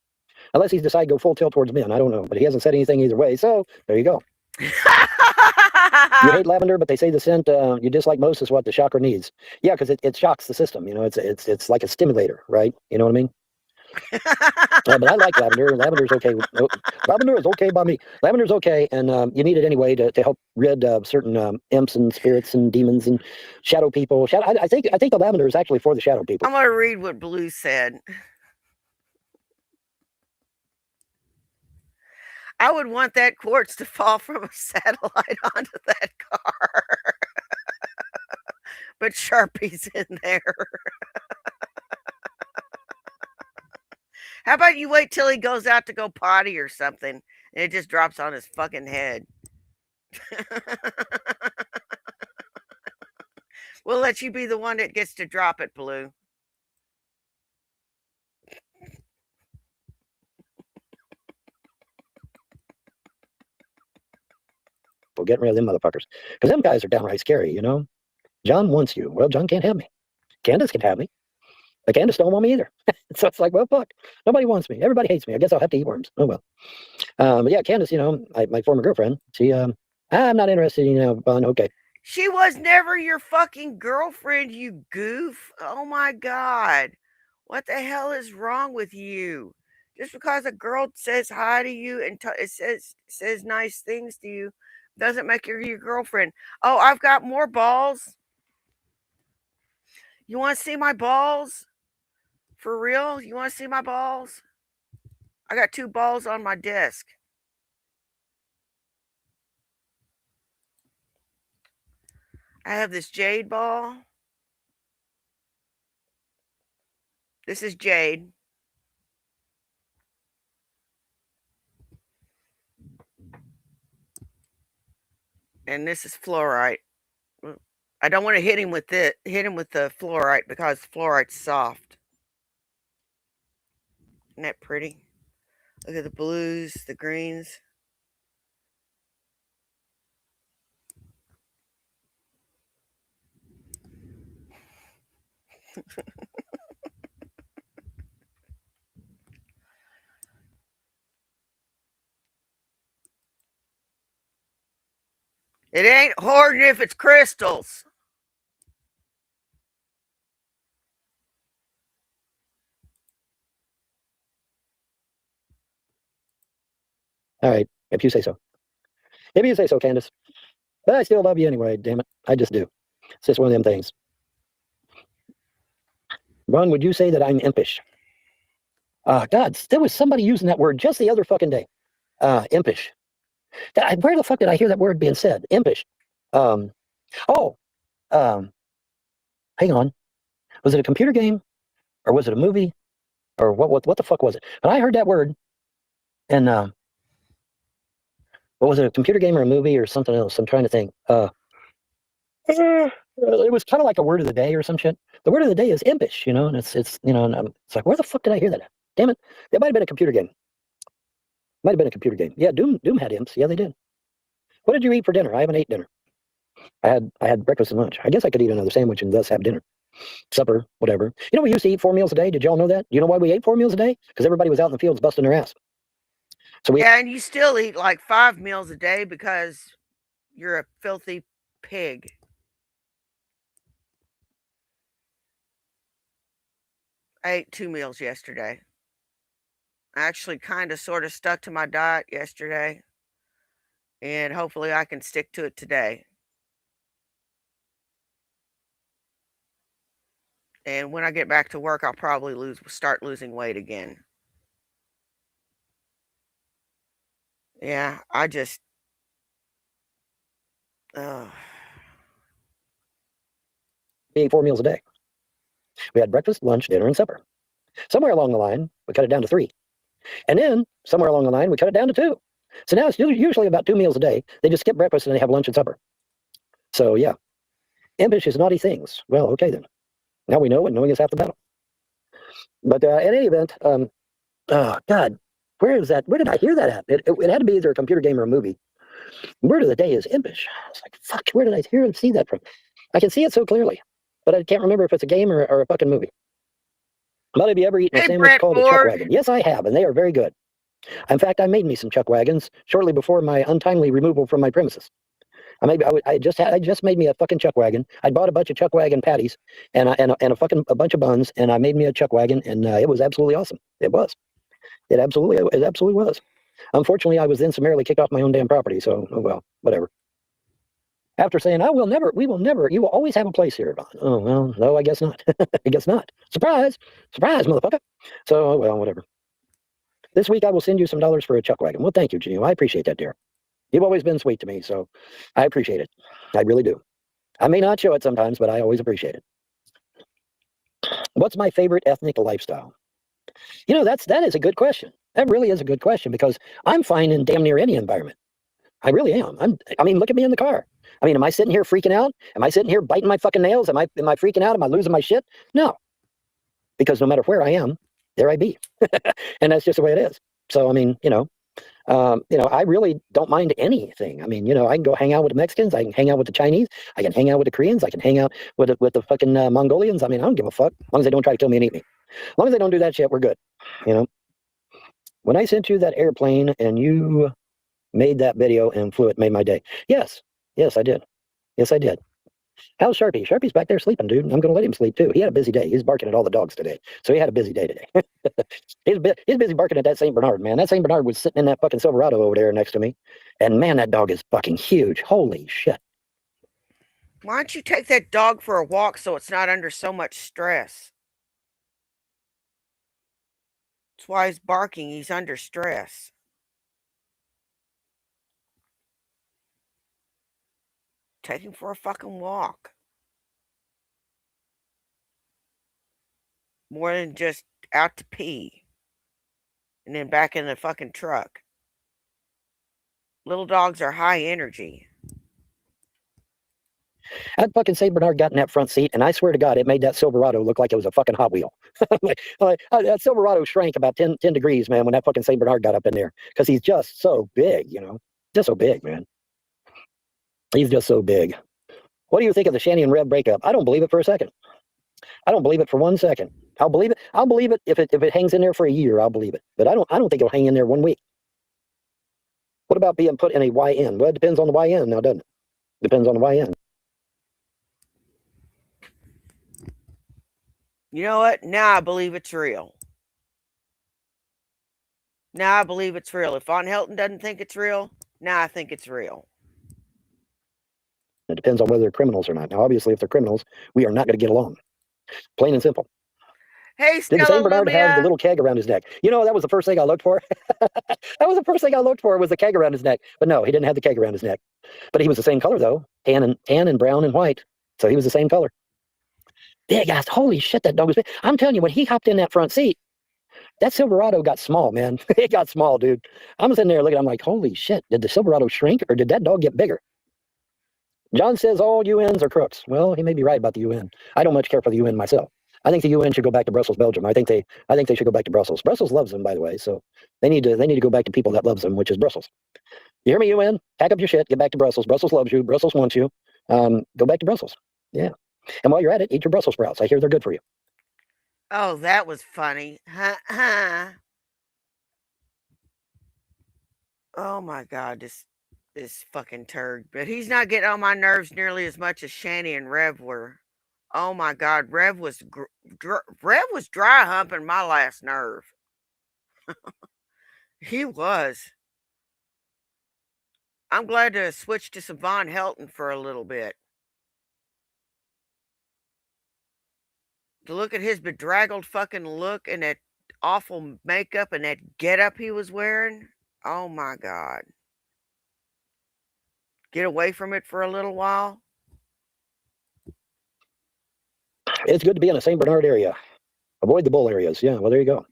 Unless he's decided to go full tilt towards men, I don't know. But he hasn't said anything either way. So there you go. You hate lavender, but they say the scent you dislike most is what the chakra needs. Yeah, because it shocks the system. It's like a stimulator, right? You know what I mean? But I like lavender. Lavender's okay. Lavender is okay by me. Lavender's okay, and you need it anyway to help rid certain imps and spirits and demons and shadow people. I think the lavender is actually for the shadow people. I'm gonna read what Blue said. I would want that quartz to fall from a satellite onto that car. But Sharpie's in there. How about you wait till he goes out to go potty or something and it just drops on his fucking head? We'll let you be the one that gets to drop it, Blue. Well, getting rid of them motherfuckers. Because them guys are downright scary, John wants you. Well, John can't have me. Candace can have me. But Candace don't want me either. So it's like, well, fuck. Nobody wants me. Everybody hates me. I guess I'll have to eat worms. Oh, well. But yeah, Candace, my former girlfriend, she, I'm not interested, Vaughn. Okay. She was never your fucking girlfriend, you goof. Oh my God. What the hell is wrong with you? Just because a girl says hi to you and it says nice things to you doesn't make her your girlfriend. Oh, I've got more balls. You want to see my balls? For real? You want to see my balls? I got 2 balls on my desk. I have this jade ball. This is jade. And this is fluorite. I don't want to hit him with the fluorite because fluorite's soft. Isn't that pretty? Look at the blues, the greens. It ain't hoarding if it's crystals. All right, if you say so. If you say so, Candace. But I still love you anyway, damn it. I just do. It's just one of them things. Ron, would you say that I'm impish? God, there was somebody using that word just the other fucking day. Impish. Where the fuck did I hear that word being said? Impish. Um, hang on. Was it a computer game? Or was it a movie? Or what the fuck was it? But I heard that word. And what was it, a computer game or a movie or something else? I'm trying to think. It was kind of like a word of the day or some shit. The word of the day is impish, you know, and it's you know, and it's like, where the fuck did I hear that at? Damn it. That might have been a computer game. Might have been a computer game. Yeah, Doom had imps. Yeah, they did. What did you eat for dinner? I haven't ate dinner. I had breakfast and lunch. I guess I could eat another sandwich and thus have dinner. Supper, whatever. You know, we used to eat 4 meals a day. Did y'all know that? You know why we ate 4 meals a day? Because everybody was out in the fields busting their ass. So Yeah, and you still eat like 5 meals a day because you're a filthy pig. I ate 2 meals yesterday. I actually kind of sort of stuck to my diet yesterday. And hopefully I can stick to it today. And when I get back to work, I'll probably start losing weight again. Yeah, I just we ate 4 meals a day. We had breakfast, lunch, dinner, and supper. Somewhere along the line, we cut it down to 3. And then somewhere along the line, we cut it down to 2. So now it's usually about 2 meals a day. They just skip breakfast and they have lunch and supper. So yeah, impish is naughty things. Well, okay then. Now we know, and knowing is half the battle. But in any event, oh God, where is that? Where did I hear that at? It had to be either a computer game or a movie. Word of the day is impish. I was like, fuck, where did I hear and see that from? I can see it so clearly, but I can't remember if it's a game or a fucking movie. A lot of you ever eaten a sandwich called a chuck wagon? Yes, I have, and they are very good. In fact, I made me some chuck wagons shortly before my untimely removal from my premises. I just made me a fucking chuck wagon. I bought a bunch of chuck wagon patties and a bunch of buns, and I made me a chuck wagon, and it was absolutely awesome. It was. It absolutely was. Unfortunately, I was then summarily kicked off my own damn property. So, oh well, whatever. After saying, we will never, you will always have a place here, Yvonne. Oh, well, no, I guess not. I guess not. Surprise, motherfucker. So, well, whatever. This week I will send you some dollars for a chuck wagon. Well, thank you, Gino. I appreciate that, dear. You've always been sweet to me, so I appreciate it. I really do. I may not show it sometimes, but I always appreciate it. What's my favorite ethnic lifestyle? You know, that is a good question. That really is a good question because I'm fine in damn near any environment. I really am. I mean, look at me in the car. I mean, am I sitting here freaking out? Am I sitting here biting my fucking nails? Am I freaking out? Am I losing my shit? No. Because no matter where I am, there I be. And that's just the way it is. So, I mean, I really don't mind anything. I mean, I can go hang out with the Mexicans. I can hang out with the Chinese. I can hang out with the Koreans. I can hang out with the fucking Mongolians. I mean, I don't give a fuck. As long as they don't try to kill me and eat me. As long as they don't do that shit, we're good. When I sent you that airplane and you made that video and flew it, made my day. Yes, I did. Yes, I did. How's Sharpie? Sharpie's back there sleeping, dude. I'm going to let him sleep too. He had a busy day. He's barking at all the dogs today. So he had a busy day today. He's busy barking at that St. Bernard, man. That St. Bernard was sitting in that fucking Silverado over there next to me. And man, that dog is fucking huge. Holy shit. Why don't you take that dog for a walk so it's not under so much stress? That's why he's barking. He's under stress. Take him for a fucking walk. More than just out to pee. And then back in the fucking truck. Little dogs are high energy. That fucking St. Bernard got in that front seat, and I swear to God, it made that Silverado look like it was a fucking Hot Wheel. That Silverado shrank about 10 degrees, man, when that fucking St. Bernard got up in there. Because he's just so big, you know? Just so big, man. He's just so big. What do you think of the Shanny and Rev breakup? I don't believe it for a second. I don't believe it for 1 second. I'll believe it. I'll believe it if it hangs in there for a year. I'll believe it. But I don't think it'll hang in there 1 week. What about being put in a YN? Well, it depends on the YN now, doesn't it? Depends on the YN. You know what? Now I believe it's real. Now I believe it's real. If Von Helton doesn't think it's real, now I think it's real. It depends on whether they're criminals or not. Now, obviously, if they're criminals, we are not going to get along. Plain and simple. Hey, Did Stella the St. Bernard have the Lumia. little keg around his neck? You know, that was the first thing I looked for. That was the first thing I looked for was the keg around his neck. But no, he didn't have the keg around his neck. But he was the same color, though. Tan and brown and white. So he was the same color. Big ass. Holy shit, that dog was big. I'm telling you, when he hopped in that front seat, that Silverado got small, man. It got small, dude. I'm sitting there looking, I'm like, holy shit, did the Silverado shrink or did that dog get bigger? John says all UNs are crooks. Well, he may be right about the UN. I don't much care for the UN myself. I think the UN should go back to Brussels, Belgium. I think they should go back to Brussels. Brussels loves them, by the way. So they need to go back to people that loves them, which is Brussels. You hear me, UN? Pack up your shit, get back to Brussels. Brussels loves you. Brussels wants you. Go back to Brussels. Yeah. And while you're at it, eat your Brussels sprouts. I hear they're good for you. Oh, that was funny. Oh my God, this fucking turd. But he's not getting on my nerves nearly as much as Shanny and Rev were. Oh my God, Rev was dry humping my last nerve. He was. I'm glad to switch to some Von Helton for a little bit. To look at his bedraggled fucking look and that awful makeup and that getup he was wearing. Oh my God. Get away from it for a little while. It's good to be in the St. Bernard area. Avoid the bull areas. Yeah, well, there you go.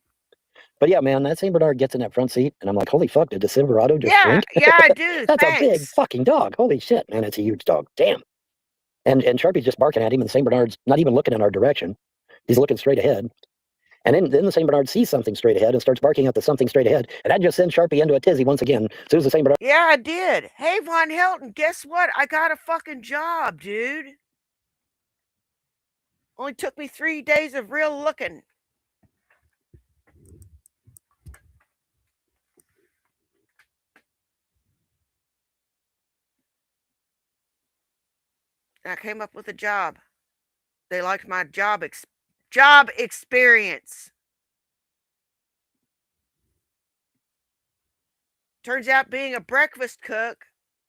But yeah, man, that St. Bernard gets in that front seat, and I'm like, holy fuck, did the Silverado just shrink? Yeah, I do. That's Thanks. a big fucking dog. Holy shit, man, it's a huge dog. Damn. And Sharpie's just barking at him, and St. Bernard's not even looking in our direction. He's looking straight ahead. And then the St. Bernard sees something straight ahead and starts barking at the something straight ahead. And that just sends Sharpie into a tizzy once again. As soon as the St. Bernard... Yeah, I did. Hey, Von Helton, guess what? I got a fucking job, dude. Only took me 3 days of real looking. I came up with a job. They liked my job experience. Turns out being a breakfast cook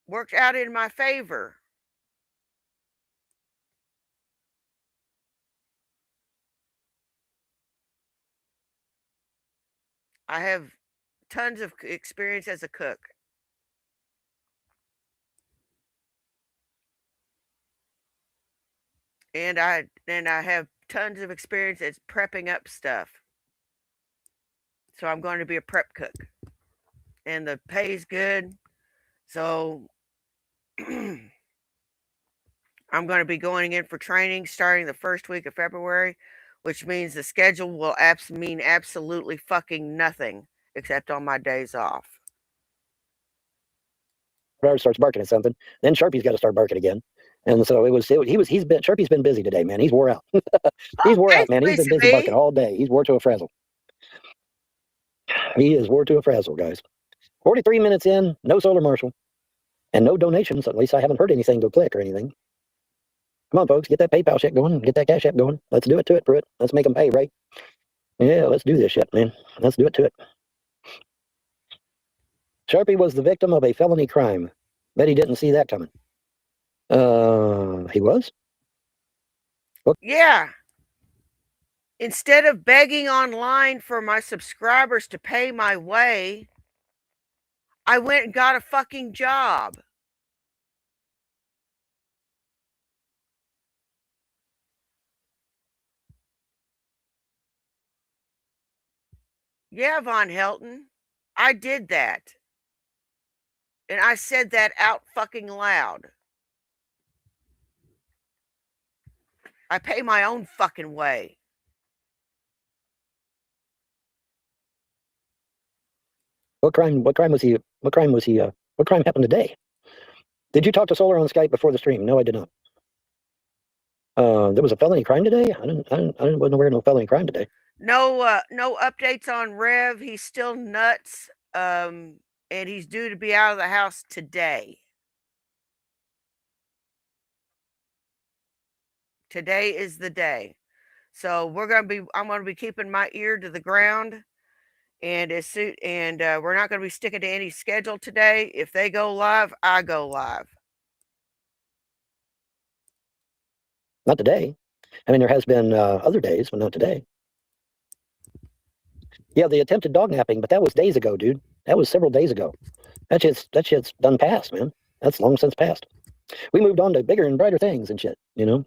worked out in my favor. I have tons of experience as a cook. And I have tons of experience as prepping up stuff. So I'm going to be a prep cook. And the pay's good. So I'm going to be going in for training starting the first week of February, which means the schedule will mean absolutely fucking nothing except on my days off. starts barking at something, then Sharpie's got to start barking again. And so Sharpie's been busy today, man. He's wore out. He's wore out, man. He's been busy barking all day. He's wore to a frazzle. He is wore to a frazzle, guys. 43 minutes in, no solar Marshall, and no donations. At least I haven't heard anything go click or anything. Come on, folks, get that PayPal shit going. Get that Cash App going. Let's do it to it, Pruitt. Let's make them pay, right? Yeah, let's do this shit, man. Let's do it to it. Sharpie was the victim of a felony crime. Bet he didn't see that coming. He was? Yeah. Instead of begging online for my subscribers to pay my way, I went and got a fucking job. Yeah, Von Helton, I did that. And I said that out fucking loud. I pay my own fucking way. What crime was he? What crime happened today? Did you talk to Solar on Skype before the stream? No, I did not. There was a felony crime today? I wasn't aware of no felony crime today. No updates on Rev. He's still nuts. And he's due to be out of the house today. Today is the day. So I'm gonna be keeping my ear to the ground, and we're not gonna be sticking to any schedule today. If they go live, I go live. Not today. I mean, there has been other days, but not today. Yeah, the attempted dog napping, but that was days ago, dude. That was several days ago. That shit's done past, man. That's long since past. We moved on to bigger and brighter things and shit, you know?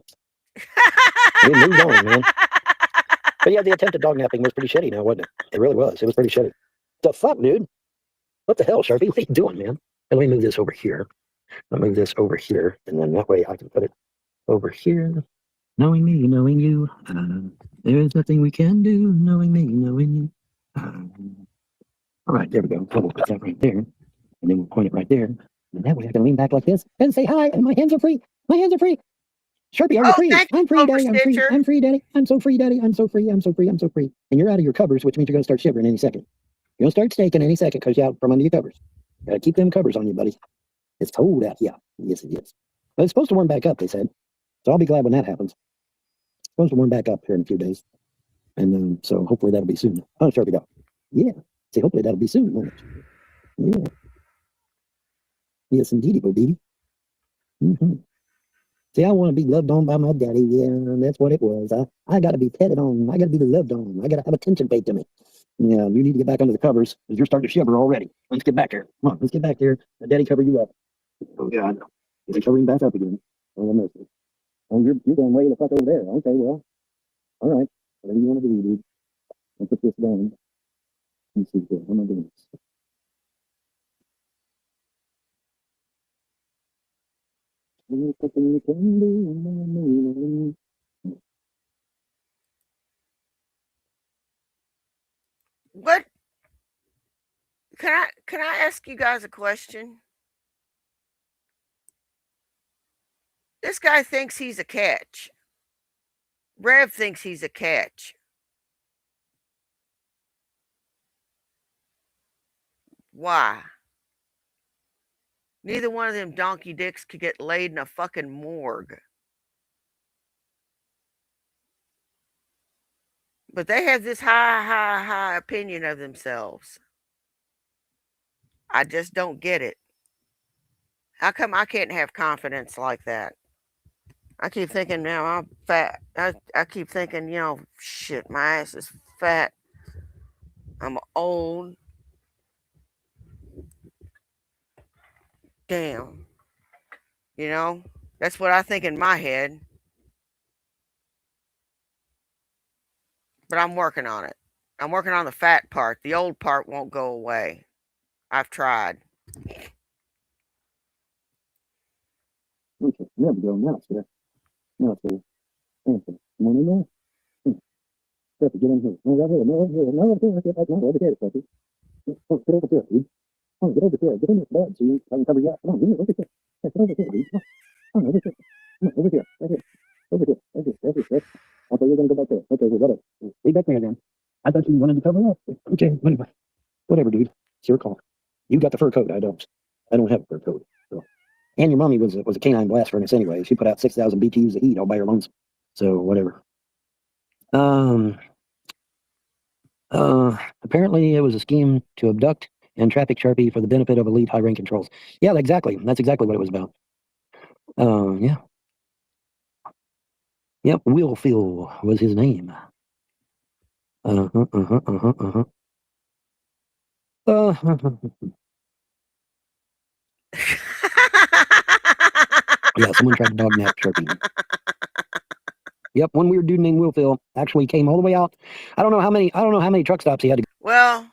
We moved on, man. But yeah, the attempted dog napping was pretty shitty now, wasn't it? It really was. It was pretty shitty. The fuck, dude? What the hell, Sharpie? What are you doing, man? And let me move this over here. I'll move this over here, and then that way I can put it over here. Knowing me, knowing you, there is nothing we can do. Knowing me, knowing you. All right, there we go. We'll put that right there, and then we'll point it right there. And that way I can lean back like this and say hi, and my hands are free. My hands are free. Sharpie, are you free? I'm free, Daddy. I'm free. I'm free, Daddy. I'm so free, Daddy. I'm so free. I'm so free. I'm so free. And you're out of your covers, which means you're going to start shivering any second. You're going to start staking any second because you're out from under your covers. Got to keep them covers on you, buddy. It's cold out here. Yes, it is. But it's supposed to warm back up, they said. So I'll be glad when that happens. It's supposed to warm back up here in a few days. And so hopefully that'll be soon. Oh, Sharpie, go. Yeah. See, hopefully that'll be soon, won't it? Yeah. Yes, indeedy, bo baby. Mm-hmm. See, I want to be loved on by my daddy. Yeah, that's what it was. I got to be petted on. I got to be loved on. I got to have attention paid to me. Yeah, you need to get back under the covers because you're starting to shiver already. Let's get back here. Come on, let's get back here. Let Daddy cover you up. Oh, God. Is he covering back up again? Oh, mercy. Oh, you're going way the fuck over there. Okay, well. All right. Whatever you want to do, dude. I'll put this down. Let's see here. How am I doing this? What? Can I ask you guys a question? This guy thinks he's a catch. Rev thinks he's a catch. Why? Neither one of them donkey dicks could get laid in a fucking morgue. But they have this high opinion of themselves. I just don't get it. How come I can't have confidence like that? I keep thinking now I'm fat. I keep thinking, shit, my ass is fat. I'm old. Damn. That's what I think in my head. But I'm working on it. I'm working on the fat part. The old part won't go away. I've tried. Okay, there we go. Now it's there. Now it's there. Okay. Come on in there. Get in here. No, right here. No, right here. No, over here. No, over here, Sophie. Oh, get over here, dude. Oh, get over here. Get in this bed so you can cover you up. Come on, over here. Yeah, get over here, dude. Come on, over here. Come on, over here. Right here. Over here. Right here. Right here. Right. Okay, you're going to go back there. Okay, well, whatever. Stay back there then. I thought you wanted to cover up. Okay, anyway. Whatever, dude. It's your call. You got the fur coat. I don't. I don't have a fur coat. So And your mommy was a canine blast furnace anyway. She put out 6,000 BTUs of heat all by her lonesome. So whatever. Apparently it was a scheme to abduct and traffic Sharpie for the benefit of elite high rank controls. Yeah, exactly. That's exactly what it was about. Yeah. Yep, Will Phil was his name. Uh-huh, uh-huh, uh-huh, uh-huh. Yeah, someone tried to dog nap Sharpie. Yep, one weird dude named Will Phil actually came all the way out. I don't know how many truck stops he had to go. Well,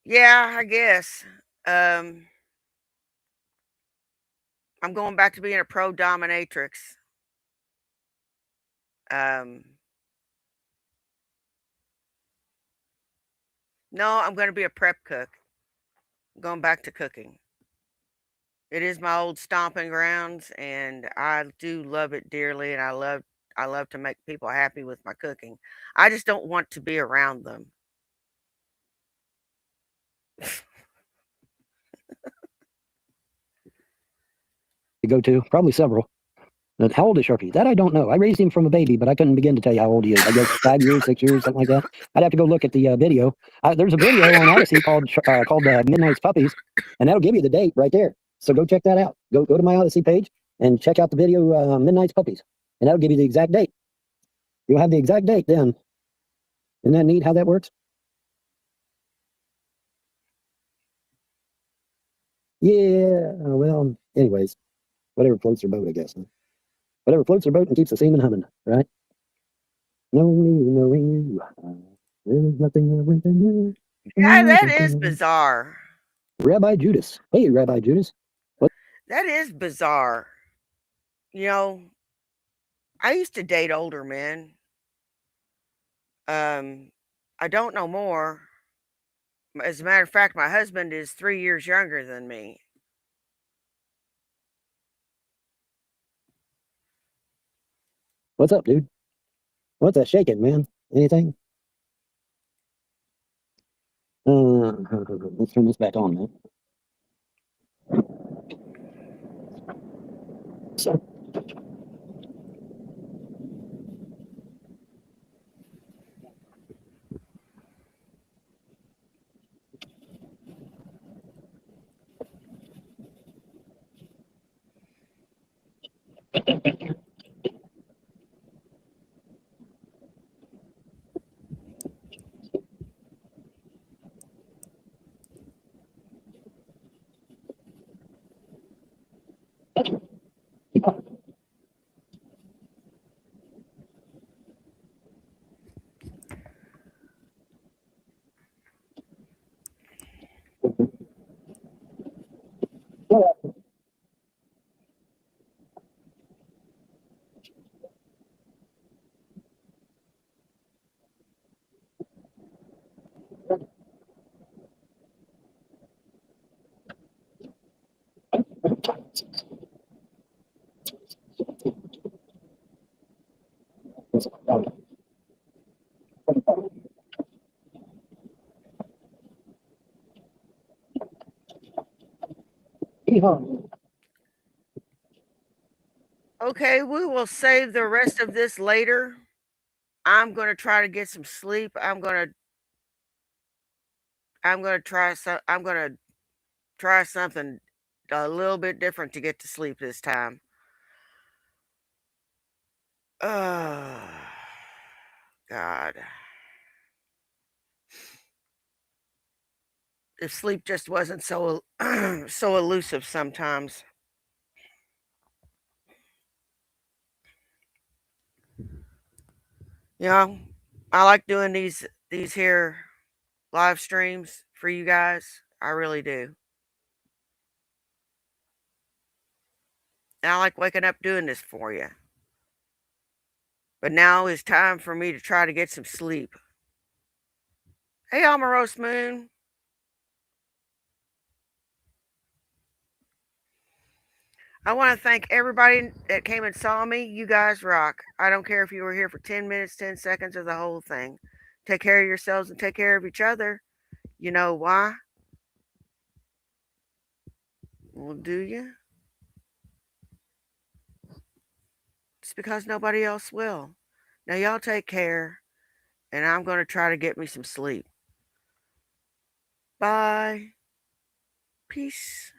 yeah, I guess. I'm going back to being a pro dominatrix. No, I'm going to be a prep cook. I'm going back to cooking. It is my old stomping grounds, and I do love it dearly, and I love to make people happy with my cooking. I just don't want to be around them. Go to probably several. How old is Sharpie? That I don't know. I raised him from a baby, but I couldn't begin to tell you how old he is. I guess 5 years, 6 years, something like that. I'd have to go look at the video. There's a video on Odyssey called Midnight's Puppies, and that'll give you the date right there. So go check that out. Go to my Odyssey page and check out the video Midnight's Puppies, and that'll give you the exact date. You'll have the exact date then. Isn't that neat how that works? Yeah. Well, anyways, whatever floats your boat, I guess. Huh? Whatever floats your boat and keeps the seaman humming, right? Knowing you, there's nothing that we can do. Yeah, that is bizarre. Rabbi Judas. Hey, Rabbi Judas. What? That is bizarre. You know, I used to date older men. I don't know more. As a matter of fact, my husband is 3 years younger than me. What's up, dude? What's that shaking, man? Anything? Let's turn this back on, man. So. Okay, we will save the rest of this later. I'm going to try to get some sleep. I'm going to try something a little bit different to get to sleep this time. Oh, God. If sleep just wasn't so so elusive sometimes. You know, I like doing these here live streams for you guys. I really do. And I like waking up doing this for you. But now it's time for me to try to get some sleep. Hey, Almaros Moon. I want to thank everybody that came and saw me. You guys rock. I don't care if you were here for 10 minutes, 10 seconds, or the whole thing. Take care of yourselves and take care of each other. You know why? Well, do you? It's because nobody else will. Now, y'all take care, and I'm going to try to get me some sleep. Bye. Peace.